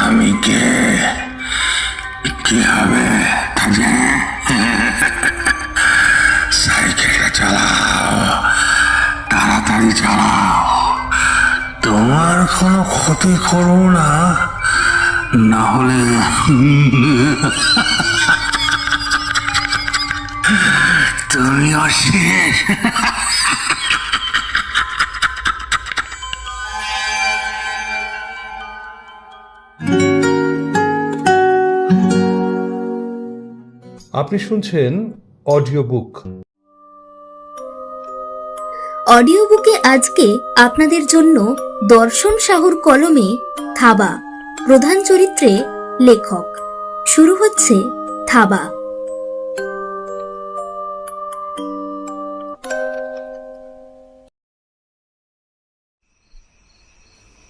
আমি কে, কি হবে সাইকেলটা চালাও, তাড়াতাড়ি চালাও, তোমার কোনো ক্ষতি করো না, না হলে তুমিও শেষ। আপনি শুনছেন অডিও বুক। অডিও বুকে আজকে আপনাদের জন্য দর্শন সাহুর কলমে থাবা, প্রধান চরিত্রে লেখক। শুরু হচ্ছে থাবা।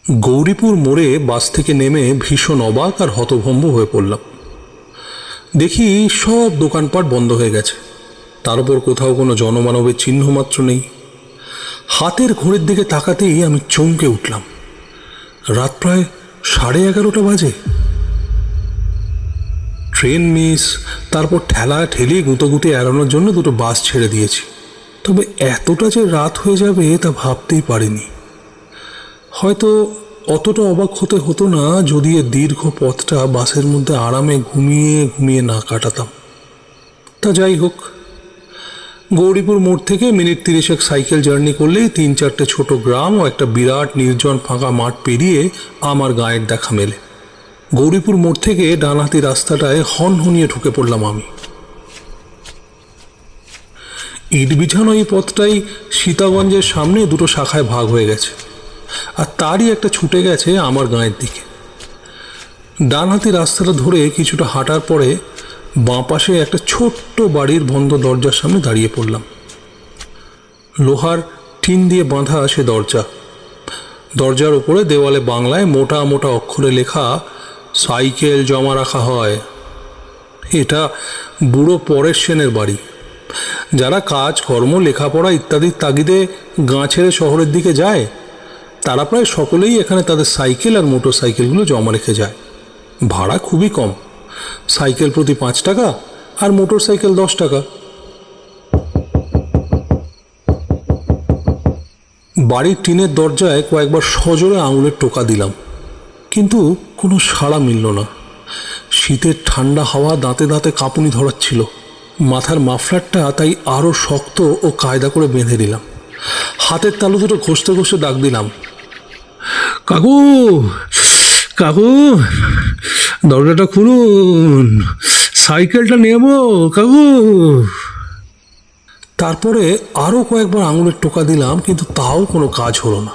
গৌরীপুর মোড়ে বাস থেকে নেমে ভীষণ অবাক আর হতভম্ব হয়ে পড়লাম। দেখি সব দোকানপাট বন্ধ হয়ে গেছে, তার উপর কোথাও কোনো জনমানবের চিহ্ন মাত্র নেই। হাতের ঘড়ির দিকে তাকাতেই আমি চমকে উঠলাম। রাত প্রায় 11:30 বাজে। ট্রেন মিস, তারপর ঠেলা ঠেলি গুঁতোগুঁতি এড়ানোর জন্য দুটো বাস ছেড়ে দিয়েছি, তবে এতটা যে রাত হয়ে যাবে তা ভাবতেই পারিনি। হয়তো অতটা অবাক হতে হতো না যদি এ দীর্ঘ পথটা বাসের মধ্যে আরামে ঘুমিয়ে ঘুমিয়ে না কাটাতাম। তা যাই হোক, গৌরীপুর মোড় থেকে মিনিট 30 সাইকেল জার্নি করলেই 3-4টে ছোট গ্রাম ও একটা বিরাট নির্জন ফাঁকা মাঠ পেরিয়ে আমার গায়ের দেখা মেলে। গৌরীপুর মোড় থেকে ডানহাতি রাস্তাটায় হনহনিয়ে ঢুকে পড়লাম আমি। ইট বিছানো এই পথটাই সীতাগঞ্জের সামনে দুটো শাখায় ভাগ হয়ে গেছে, আর তারই একটা ছুটে গেছে আমার গাঁয়ের দিকে। ডানহাতি রাস্তাটা ধরে কিছুটা হাঁটার পরে বাঁ পাশে একটা ছোট্ট বাড়ির বন্ধ দরজার সামনে দাঁড়িয়ে পড়লাম। লোহার টিন দিয়ে বাঁধা সে দরজা। দরজার উপরে দেওয়ালে বাংলায় মোটা মোটা অক্ষরে লেখা, সাইকেল জমা রাখা হয়। এটা বুড়ো পরেশ সেনের বাড়ি। যারা কাজ কর্ম লেখাপড়া ইত্যাদির তাগিদে গাঁ ছেড়ে শহরের দিকে যায়, তারা প্রায় সকলেই এখানে তাদের সাইকেল আর মোটর সাইকেলগুলো জমা রেখে যায়। ভাড়া খুবই কম, সাইকেল প্রতি 5 টাকা আর মোটর সাইকেল 10 টাকা। বাড়ির টিনের দরজায় কয়েকবার সজোরে আঙুলের টোকা দিলাম, কিন্তু কোনো সাড়া মিলল না। শীতের ঠান্ডা হাওয়া দাঁতে দাঁতে কাঁপুনি ধরাচ্ছিল। মাথার মাফলারটা তাই আরও শক্ত ও কায়দা করে বেঁধে দিলাম। হাতের তালু দুটো ঘষতে ঘষতে ডাক দিলাম, কাকু, কাকু, দরজাটা খুলুন, সাইকেলটা নেব কাকু। তারপরে আরও কয়েকবার আঙুলের টোকা দিলাম, কিন্তু তাও কোনো কাজ হলো না।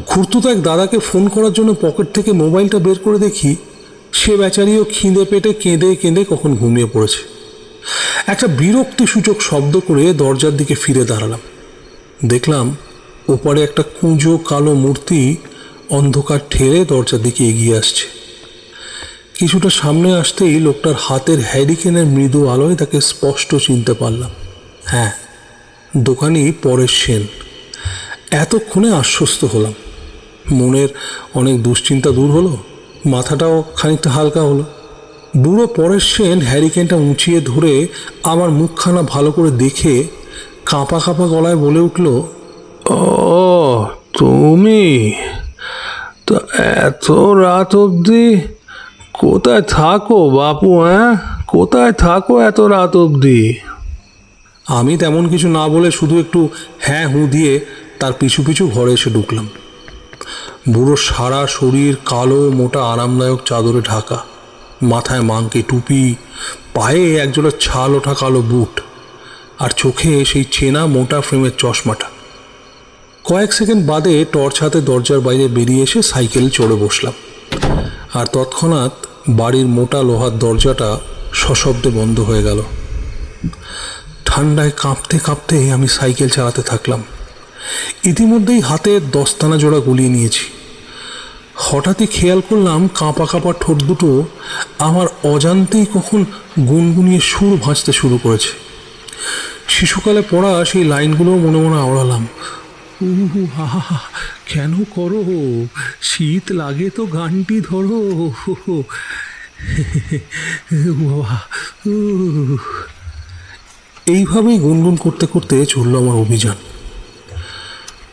খুড়তুতো এক দাদাকে ফোন করার জন্য পকেট থেকে মোবাইলটা বের করে দেখি সে বেচারিও খিদে পেটে কেঁদে কেঁদে কখন ঘুমিয়ে পড়েছে। একটা বিরক্তিসূচক শব্দ করে দরজার দিকে ফিরে দাঁড়ালাম। দেখলাম ওপারে একটা কুঁজো কালো মূর্তি অন্ধকার ঠেলে দরজার দিকে এগিয়ে আসছে। কিছুটা সামনে আসতেই লোকটার হাতের হ্যারিকেনের মৃদু আলোয় তাকে স্পষ্ট চিনতে পারলাম। হ্যাঁ, দোকানি পরেশ সেন। এতক্ষণে আশ্বস্ত হলাম। মনের অনেক দুশ্চিন্তা দূর হলো, মাথাটাও খানিকটা হালকা হলো। বুড়ো পরেশ সেন হ্যারিকেনটা উঁচিয়ে ধরে আমার মুখখানা ভালো করে দেখে কাঁপা কাঁপা গলায় বলে উঠল, ও তুমি? তা এত রাত অবধি কোথায় থাকো বাপু? কোথায় থাকো এত রাত অবধি? আমি তেমন কিছু না বলে শুধু একটু হ্যাঁ হুঁ দিয়ে তার পিছু পিছু ঘরে এসে ঢুকলাম। বুড়ো সারা শরীর কালো মোটা আরামদায়ক চাদরে ঢাকা, মাথায় মাংকে টুপি, পায়ে একজোড়া ছাল ওঠা কালো বুট, আর চোখে সেই চেনা মোটা ফ্রেমের চশমাটা। কয়েক সেকেন্ড বাদে টর্চ হাতে দরজার বাইরে বেরিয়ে এসে সাইকেল চড়ে বসলাম, আর তৎক্ষণাৎ বাড়ির মোটা লোহার দরজাটা সশব্দে বন্ধ হয়ে গেল। ঠান্ডায় কাঁপতে কাঁপতে আমি সাইকেল চালাতে থাকলাম। ইতিমধ্যেই হাতে 10 জোড়া গুলিয়ে নিয়েছি। হঠাৎই খেয়াল করলাম কাঁপা কাঁপা ঠোঁট দুটো আমার অজান্তেই কখন গুনগুনিয়ে সুর ভাঁজতে শুরু করেছে। শিশুকালে পড়া সেই লাইনগুলো মনে মনে আওড়ালাম, হা হা হা, কেন করো? শীত লাগে তো গানটি ধরো। বাবা, এইভাবেই গুনগুন করতে করতে চলল আমার অভিযান।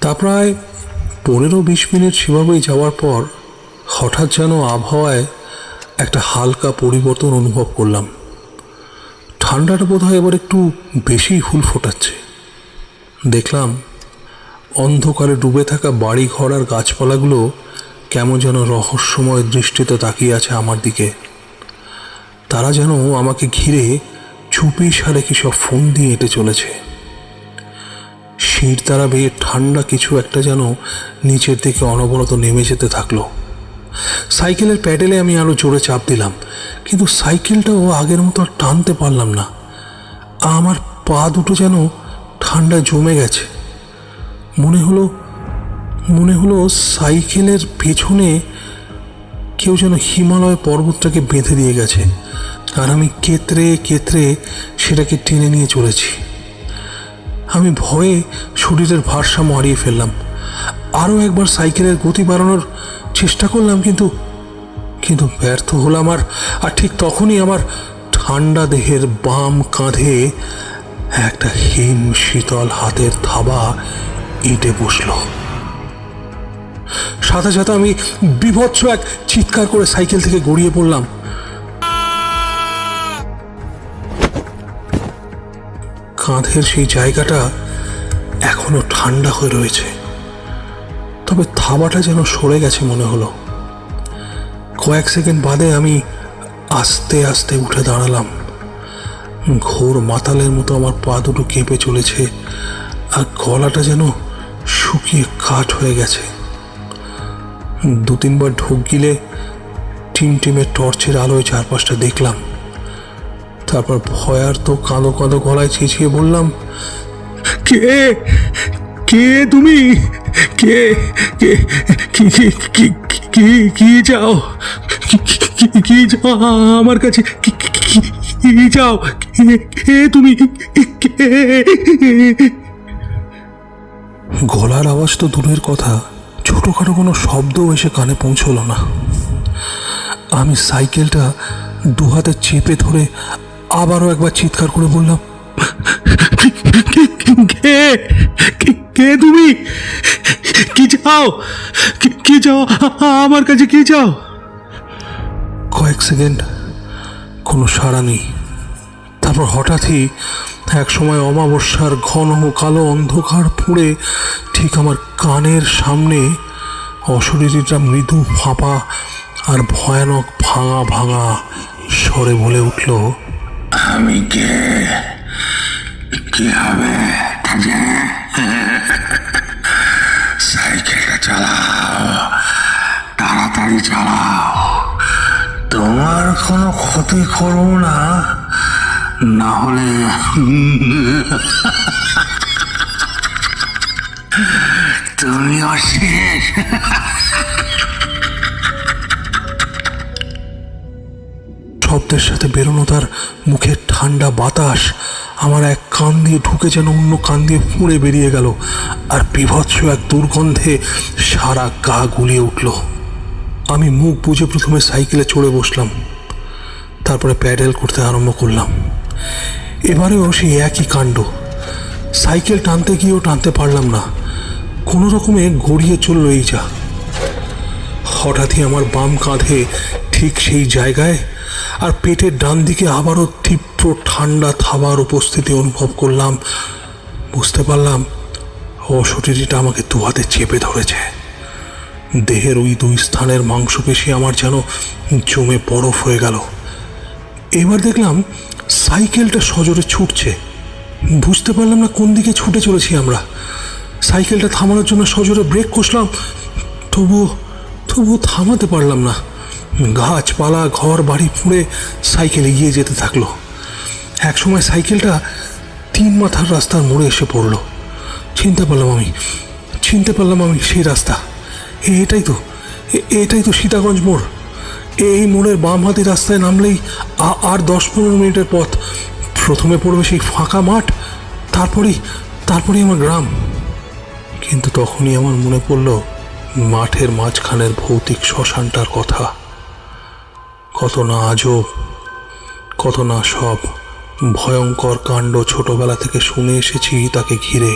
তা প্রায় 15-20 মিনিট সেভাবেই যাওয়ার পর হঠাৎ যেন আবহাওয়ায় একটা হালকা পরিবর্তন অনুভব করলাম। ঠান্ডাটা বোধহয় এবার একটু বেশি হুল ফোটাচ্ছে। দেখলাম অন্ধকারে ডুবে থাকা বাড়ি ঘর আর গাছপালাগুলো কেমন যেন রহস্যময় দৃষ্টিতে তাকিয়ে আছে আমার দিকে। তারা যেন আমাকে ঘিরে চুপি সারে কি সব ফোন দিয়ে হেঁটে চলেছে। শির তারা বেয়ে ঠান্ডা কিছু একটা যেন নিচের দিকে অনবরত নেমে যেতে থাকলো। সাইকেলের প্যাডেলে আমি আরো জোরে চাপ দিলাম, কিন্তু সাইকেলটাও আগের মতো আর টানতে পারলাম না। আমার পা দুটো যেন ঠান্ডায় জমে গেছে। মনে হলো সাইকেলের পেছনে কেউ যেন হিমালয় পর্বতটাকে বেঁধে দিয়ে গেছে, আর আমি কেতরে কেতরে সেটাকে টেনে নিয়ে চলেছি। আমি ভয়ে শরীরের ভারসাম্য হারিয়ে ফেললাম। আরও একবার সাইকেলের গতি বাড়ানোর চেষ্টা করলাম, কিন্তু ব্যর্থ হলাম। আর ঠিক তখনই আমার ঠান্ডা দেহের বাম কাঁধে একটা হিম শীতল হাতের থাবা ইটে বসল। সাথে সাথে আমি বীভৎস এক চিৎকার করে সাইকেল থেকে গড়িয়ে পড়লাম। কাঁধের সেই জায়গাটা এখনো ঠান্ডা হয়ে রয়েছে, তবে থাবাটা যেন সরে গেছে মনে হলো। কয়েক সেকেন্ড বাদে আমি আস্তে আস্তে উঠে দাঁড়ালাম। ঘোর মাতালের মতো আমার পা দুটো কেঁপে চলেছে, আর গলাটা যেন শুকিয়ে কাঠ হয়ে গেছে। 2-3 বার ঢোক গিলে টিমটিমে টর্চের আলোয় চারপাশটা দেখলাম। তারপর ভয়ার্ত কাঁদো কাঁদো গলায় চেঁচিয়ে বললাম, কে কে তুমি? কে কে কি চাও? কি চাও আমার কাছে? কি চাও? কে তুমি? গলার আওয়াজ তো দূরের কথা, ছোটখাটো কোনো শব্দও এসে কানে পৌঁছলো না। আমি সাইকেলটা দুহাতে চেপে ধরে আবারও একবার চিৎকার করে বললাম, কে তুমি? কি চাও? কি চাও আমার কাছে? কি চাও? কয়েক সেকেন্ড কোনো সাড়া নেই। তারপর হঠাৎই এক সময় অমাবস্যার ঘন কালো অন্ধকার পুড়ে ঠিক আমার কানের সামনে অশরীরীটা মৃদু ফাঁপা আর ভয়ানক ভাঙা ভাঙা স্বরে বলে উঠল, আমি কে? কি হবে? সাইকেলটা চালাও, তাড়াতাড়ি চালাও। তোমার কোনো ক্ষতি করবো না, না হলে তুমিও শেষ। শব্দের সাথে বেরোনো তার মুখের ঠান্ডা বাতাস আমার এক কান দিয়ে ঢুকে যেন অন্য কান দিয়ে ফুঁড়ে বেরিয়ে গেল, আর বীভৎস এক দুর্গন্ধে সারা গা গুলিয়ে উঠল। আমি মুখ বুজে প্রথমে সাইকেলে চড়ে বসলাম, তারপরে প্যাডেল করতে আরম্ভ করলাম। এবারেও সেই একই কাণ্ড। সাইকেল টানতে গিয়েও টানতে পারলাম না, কোনো রকমে গড়িয়ে চলল এই যা। হঠাৎই আমার বাম কাঁধে ঠিক সেই জায়গায় আর পেটের ডান দিকে আবারও তীব্র ঠান্ডা থাবার উপস্থিতি অনুভব করলাম। বুঝতে পারলাম অশরীরীটা আমাকে দুহাতে চেপে ধরেছে। দেহের ওই 2 স্থানের মাংসপেশি আমার যেন জমে বরফ হয়ে গেল। এবার দেখলাম সাইকেলটা সজোরে ছুটছে। বুঝতে পারলাম না কোন দিকে ছুটে চলেছি আমরা। সাইকেলটা থামানোর জন্য সজোরে ব্রেক কষলাম, তবুও থামাতে পারলাম না। গাছপালা ঘর বাড়ি ফুঁড়ে সাইকেল এগিয়ে যেতে থাকলো। একসময় সাইকেলটা 3 মাথার রাস্তার মোড়ে এসে পড়ল। চিনতে পারলাম আমি সেই রাস্তা। এটাই তো সীতাগঞ্জ মোড়। এই মোড়ের বাম হাতি রাস্তায় নামলেই আর 10-15 মিনিটের পথ। প্রথমে পড়বে সেই ফাঁকা মাঠ, তারপরেই আমার গ্রাম। কিন্তু তখনই আমার মনে পড়ল মাঠের মাঝখানের ভৌতিক শ্মশানটার কথা। কত না আজব, কত না সব ভয়ঙ্কর কাণ্ড ছোটবেলা থেকে শুনে এসেছি তাকে ঘিরে।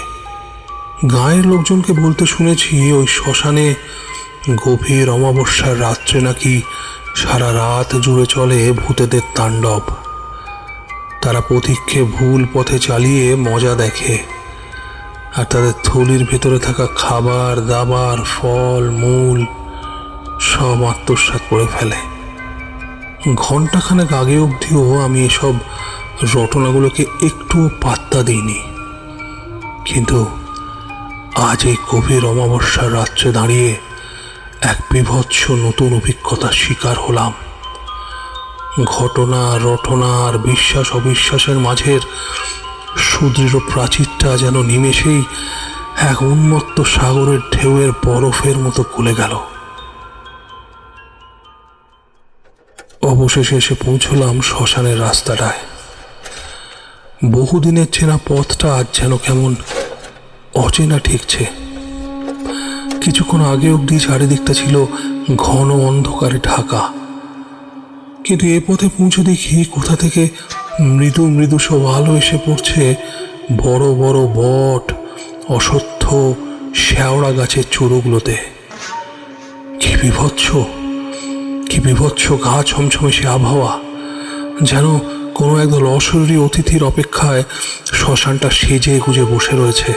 গাঁয়ের লোকজনকে বলতে শুনেছি ওই শ্মশানে গভীর অমাবস্যার রাত্রে নাকি সারা রাত জুড়ে চলে ভূতেদের তাণ্ডব। তারা পথিককে ভুল পথে চালিয়ে মজা দেখে, আর তাদের থলির ভেতরে থাকা খাবার দাবার ফল মূল সব আত্মসাৎ করে ফেলে। ঘণ্টাখানেক আগে অবধিও আমি এসব রটনাগুলোকে একটুও পাত্তা দিইনি, কিন্তু আজ এই গভীর অমাবস্যার রাত্রে দাঁড়িয়ে এক বীভৎস নতুন অভিজ্ঞতার শিকার হলাম। ঘটনা রটনা আর বিশ্বাস অবিশ্বাসের মাঝের সুদৃঢ় প্রাচীরটা যেন নিমেষেই এক উন্মত্ত সাগরের ঢেউয়ের বরফের মতো গলে গেল। অবশেষে এসে পৌঁছলাম শ্মশানের রাস্তাটায়। বহুদিনের চেনা পথটা আজ যেন কেমন অচেনা ঠেকছে। কিছুক্ষণ আগে অবধি চারিদিকটা ছিল ঘন অন্ধকারে ঢাকা, কিন্তু এ পথে পৌঁছে দেখি কোথা থেকে মৃদু মৃদু সব আলো এসে পড়ছে বড় বড় বট, অশ্বত্থ, শেওড়া গাছের চূড়োগুলোতে। কি বিভৎস গা ছমছমে সে আবহাওয়া, যেন কোনো একদল অশরীরী অতিথির অপেক্ষায় শ্মশানটা সেজে গুজে বসে রয়েছে।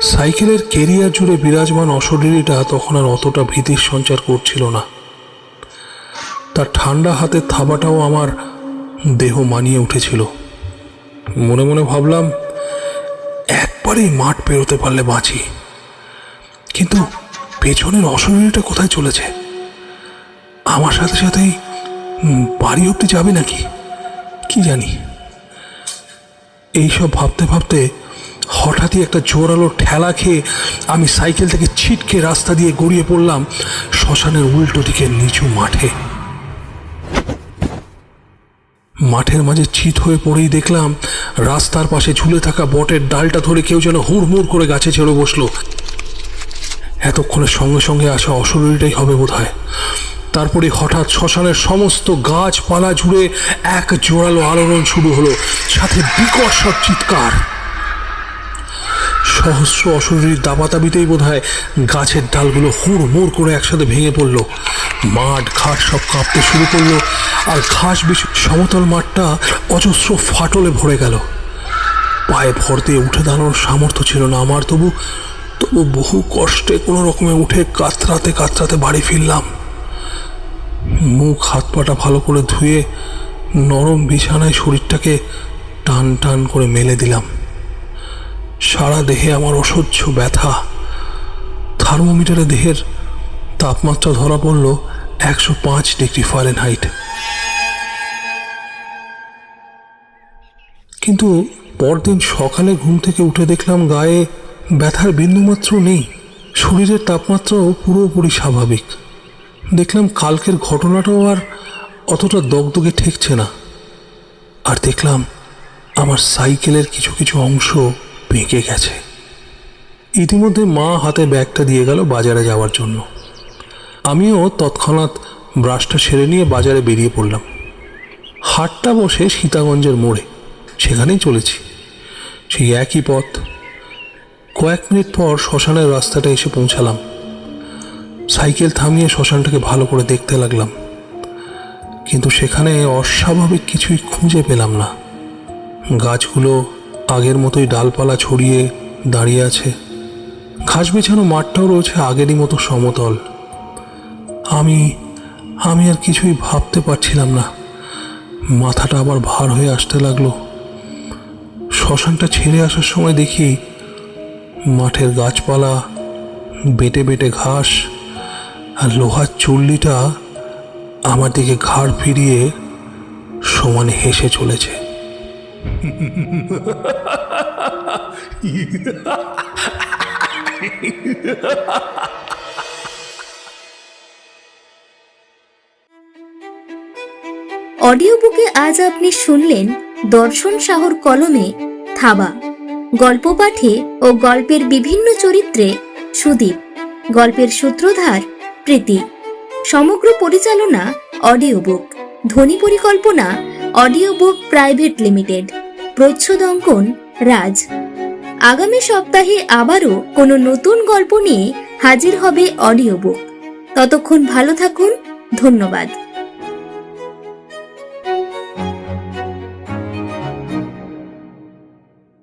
সাইকেলের কেরিয়ার জুড়ে বিরাজমান অশরীরীটা তখন আর অতটা ভীতির সঞ্চার করছিল না। তার ঠান্ডা হাতের থাবাটাও আমার দেহ মানিয়ে উঠেছিল। মনে মনে ভাবলাম, একবারেই মাঠ পেরোতে পারলে বাঁচি। কিন্তু পেছনের অশরীরীটা কোথায় চলেছে? আমার সাথে সাথেই বাড়ি অবধি যাবে নাকি কি জানি। এইসব ভাবতে ভাবতে হঠাৎই একটা জোরালো ঠেলা খেয়ে আমি সাইকেল থেকে ছিটকে রাস্তা দিয়ে গড়িয়ে পড়লাম শ্মশানের উল্টো দিকের নিচু মাঠে। মাঠের মাঝে চিত হয়ে পড়েই দেখলাম রাস্তার পাশে ঝুলে থাকা বটের ডালটা ধরে কেউ যেন হুড়মুড় করে গাছে চড়ে বসলো। এতক্ষণের সঙ্গে সঙ্গে আসা অশরীরটাই হবে বোধহয়। তারপরে হঠাৎ শ্মশানের সমস্ত গাছপালা জুড়ে এক জোরালো আলোড়ন শুরু হলো, সাথে বিকট সব চিৎকার। সহস্র অশরীরীর দাবাতাবিতেই বোধহয় গাছের ডালগুলো হুড়মুড় করে একসাথে ভেঙে পড়লো। মাঠ ঘাট সব কাঁপতে শুরু করলো, আর ঘাস বেশ সমতল মাঠটা অজস্র ফাটলে ভরে গেল। পায়ে ভর দিয়ে উঠে দাঁড়ানোর সামর্থ্য ছিল না আমার, তবু বহু কষ্টে কোনো রকমে উঠে কাতরাতে কাতরাতে বাড়ি ফিরলাম। মুখ হাত পাটা ভালো করে ধুয়ে নরম বিছানায় শরীরটাকে টান টান করে মেলে দিলাম। সারা দেহে আমার অসহ্য ব্যথা। থার্মোমিটারে দেহের তাপমাত্রা ধরা পড়ল 105 ডিগ্রি ফারেনহাইট। কিন্তু পরদিন সকালে ঘুম থেকে উঠে দেখলাম গায়ে ব্যথার বিন্দুমাত্র নেই, শরীরের তাপমাত্রাও পুরোপুরি স্বাভাবিক। দেখলাম কালকের ঘটনাটাও আর অতটা দগদগে ঠেকছে না। আর দেখলাম আমার সাইকেলের কিছু কিছু অংশ বেঁকে গেছে। ইতিমধ্যে মা হাতে ব্যাগটা দিয়ে গেল বাজারে যাওয়ার জন্য। আমিও তৎক্ষণাৎ ব্রাশটা সেরে নিয়ে বাজারে বেরিয়ে পড়লাম। হাটটা বসে সীতাগঞ্জের মোড়ে, সেখানেই চলেছি। সেই একই পথ। কয়েক মিনিট পর শ্মশানের রাস্তাটা এসে পৌঁছালাম। সাইকেল থামিয়ে শ্মশানটাকে ভালো করে দেখতে লাগলাম, কিন্তু সেখানে অস্বাভাবিক কিছুই খুঁজে পেলাম না। গাছগুলো আগের মতোই ডালপালা ছড়িয়ে দাঁড়িয়ে আছে। ঘাস বিছানো মাঠটাও রয়েছে আগেরই মতো সমতল। আমি আর কিছুই ভাবতে পারছিলাম না। মাথাটা আবার ভার হয়ে আসতে লাগলো। শ্মশানটা ছেড়ে আসার সময় দেখি মাঠের গাছপালা, বেটে বেটে ঘাস আর লোহার চুল্লিটা আমার দিকে ঘাড় ফিরিয়ে সমানে হেসে চলেছে। অডিও বুকে আজ আপনি শুনলেন দর্শন সাহর কলমে থাবা। গল্প পাঠে ও গল্পের বিভিন্ন চরিত্রে সুদীপ। গল্পের সূত্রধার প্রীতি, সমগ্র পরিচালনা অডিও বুক, ধ্বনি পরিকল্পনা অডিও বুক প্রাইভেট লিমিটেড, প্রচ্ছদ অঙ্কন রাজ। আগামী সপ্তাহে আবারও কোনো নতুন গল্প নিয়ে হাজির হবে অডিও বুক। ততক্ষণ ভালো থাকুন, ধন্যবাদ।